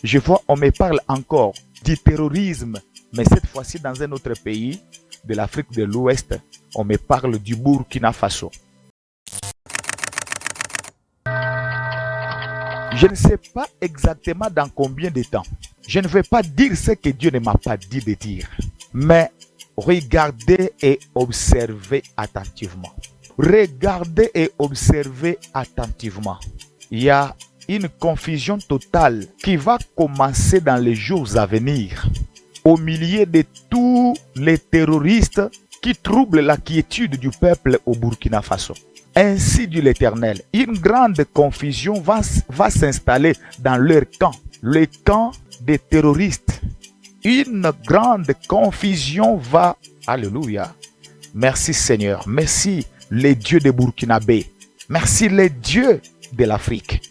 Je vois, on me parle encore du terrorisme, mais cette fois-ci dans un autre pays de l'Afrique de l'Ouest, on me parle du Burkina Faso. Je ne sais pas exactement dans combien de temps. Je ne vais pas dire ce que Dieu ne m'a pas dit de dire, mais regardez et observez attentivement. Regardez et observez attentivement. Il y a une confusion totale qui va commencer dans les jours à venir au milieu de tous les terroristes qui troublent la quiétude du peuple au Burkina Faso. Ainsi dit l'Éternel, une grande confusion va s'installer dans leur camp, le camp des terroristes. Une grande confusion va... Alléluia. Merci Seigneur. Merci les dieux de Burkinabé. Merci les dieux de l'Afrique.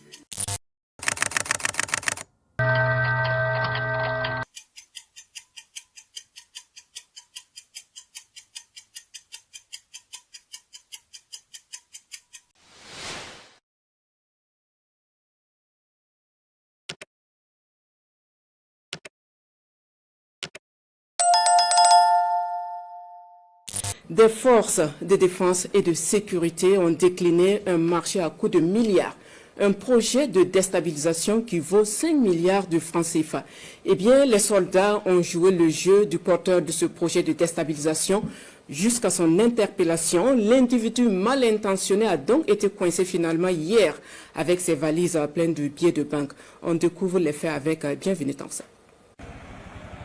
Des forces de défense et de sécurité ont décliné un marché à coût de milliards, un projet de déstabilisation qui vaut 5 milliards de francs CFA. Eh bien, les soldats ont joué le jeu du porteur de ce projet de déstabilisation jusqu'à son interpellation. L'individu mal intentionné a donc été coincé finalement hier avec ses valises pleines de billets de banque. On découvre les faits avec Bienvenue Tansa.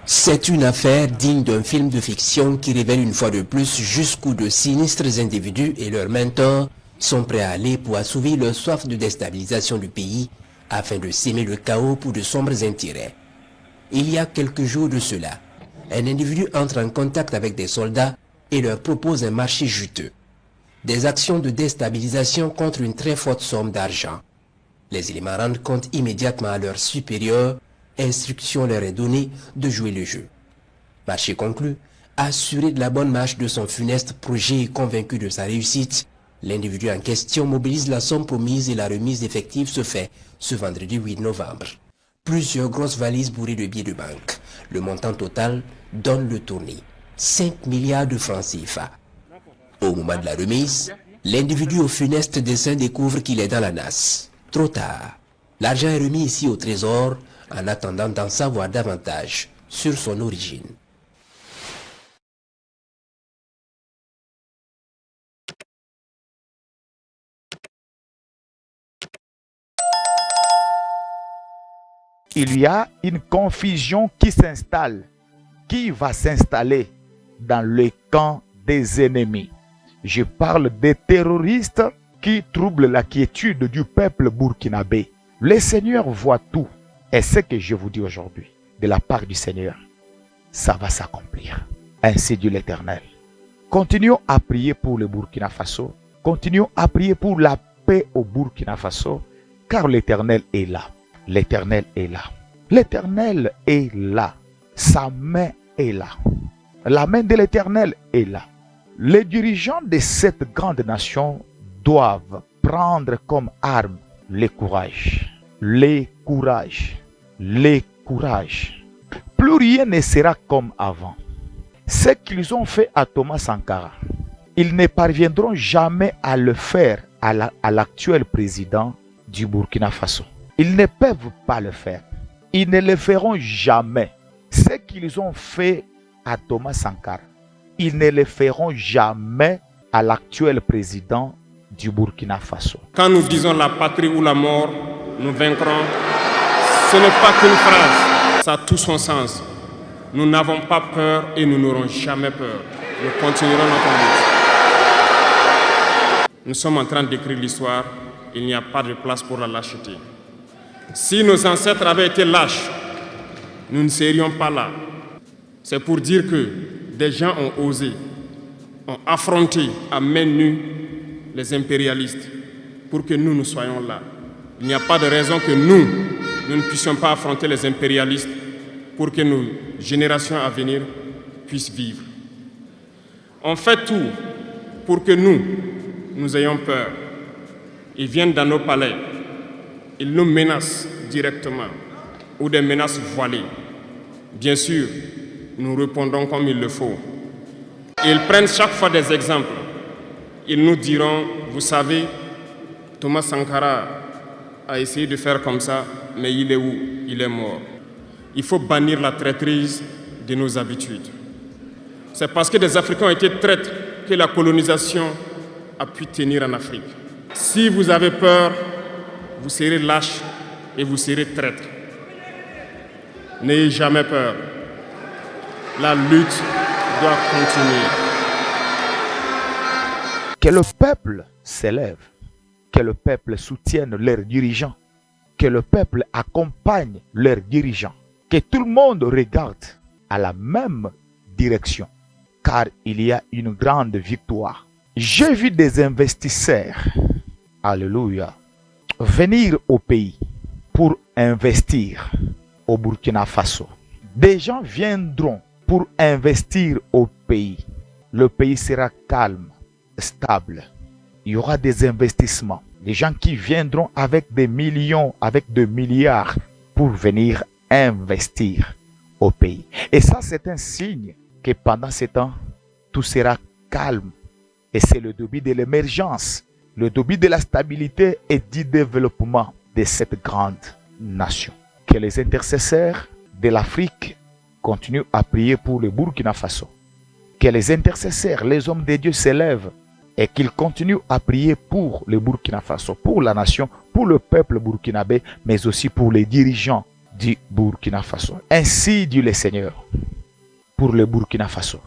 C'est une affaire digne d'un film de fiction qui révèle une fois de plus jusqu'où de sinistres individus et leurs mentors sont prêts à aller pour assouvir leur soif de déstabilisation du pays afin de s'aimer le chaos pour de sombres intérêts. Il y a quelques jours de cela, un individu entre en contact avec des soldats et leur propose un marché juteux. Des actions de déstabilisation contre une très forte somme d'argent. Les éléments rendent compte immédiatement à leurs supérieurs. Instruction leur est donnée de jouer le jeu. Marché conclu, assuré de la bonne marche de son funeste projet et convaincu de sa réussite, l'individu en question mobilise la somme promise et la remise d'effectifs se fait ce vendredi 8 novembre. Plusieurs grosses valises bourrées de billets de banque. Le montant total donne le tournis. 5 milliards de francs CFA. Au moment de la remise, l'individu au funeste dessein découvre qu'il est dans la nasse. Trop tard. L'argent est remis ici au trésor en attendant d'en savoir davantage sur son origine. Il y a une confusion qui s'installe, qui va s'installer dans le camp des ennemis. Je parle des terroristes qui troublent la quiétude du peuple burkinabé. Le Seigneur voit tout. Et ce que je vous dis aujourd'hui, de la part du Seigneur, ça va s'accomplir. Ainsi dit l'Éternel. Continuons à prier pour le Burkina Faso. Continuons à prier pour la paix au Burkina Faso, car l'Éternel est là. L'Éternel est là. L'Éternel est là. Sa main est là. La main de l'Éternel est là. Les dirigeants de cette grande nation doivent prendre comme arme le courage. Le courage. Le courage. Plus rien ne sera comme avant. Ce qu'ils ont fait à Thomas Sankara, ils ne parviendront jamais à le faire à l'actuel président du Burkina Faso. Ils ne peuvent pas le faire. Ils ne le feront jamais. Ce qu'ils ont fait à Thomas Sankara, ils ne le feront jamais à l'actuel président du Burkina Faso. Quand nous disons la patrie ou la mort, nous vaincrons, ce n'est pas qu'une phrase, ça a tout son sens. Nous n'avons pas peur et nous n'aurons jamais peur. Nous continuerons notre lutte. Nous sommes en train d'écrire l'histoire, il n'y a pas de place pour la lâcheté. Si nos ancêtres avaient été lâches, nous ne serions pas là. C'est pour dire que des gens ont osé, ont affronté à main nue les impérialistes pour que nous soyons là. Il n'y a pas de raison que nous ne puissions pas affronter les impérialistes pour que nos générations à venir puissent vivre. On fait tout pour que nous ayons peur. Ils viennent dans nos palais, ils nous menacent directement. ou des menaces voilées, bien sûr, nous répondons comme il le faut. Ils prennent chaque fois des exemples. Ils nous diront, vous savez, Thomas Sankara a essayé de faire comme ça, mais il est où? Il est mort. Il faut bannir la traîtrise de nos habitudes. C'est parce que des Africains ont été traîtres que la colonisation a pu tenir en Afrique. Si vous avez peur, vous serez lâche et vous serez traître. N'ayez jamais peur. La lutte doit continuer. Que le peuple s'élève, que le peuple soutienne leurs dirigeants, que le peuple accompagne leurs dirigeants, que tout le monde regarde à la même direction, car il y a une grande victoire. J'ai vu des investisseurs, alléluia, venir au pays pour investir au Burkina Faso. Des gens viendront pour investir au pays. Le pays sera calme, stable. Il y aura des investissements. Des gens qui viendront avec des millions, avec des milliards pour venir investir au pays. Et ça, c'est un signe que pendant ce temps, tout sera calme. Et c'est le début de l'émergence, le début de la stabilité et du développement de cette grande nation. Que les intercesseurs de l'Afrique continuent à prier pour le Burkina Faso. Que les intercesseurs, les hommes de Dieu s'élèvent et qu'ils continuent à prier pour le Burkina Faso, pour la nation, pour le peuple burkinabé, mais aussi pour les dirigeants du Burkina Faso. Ainsi dit le Seigneur pour le Burkina Faso.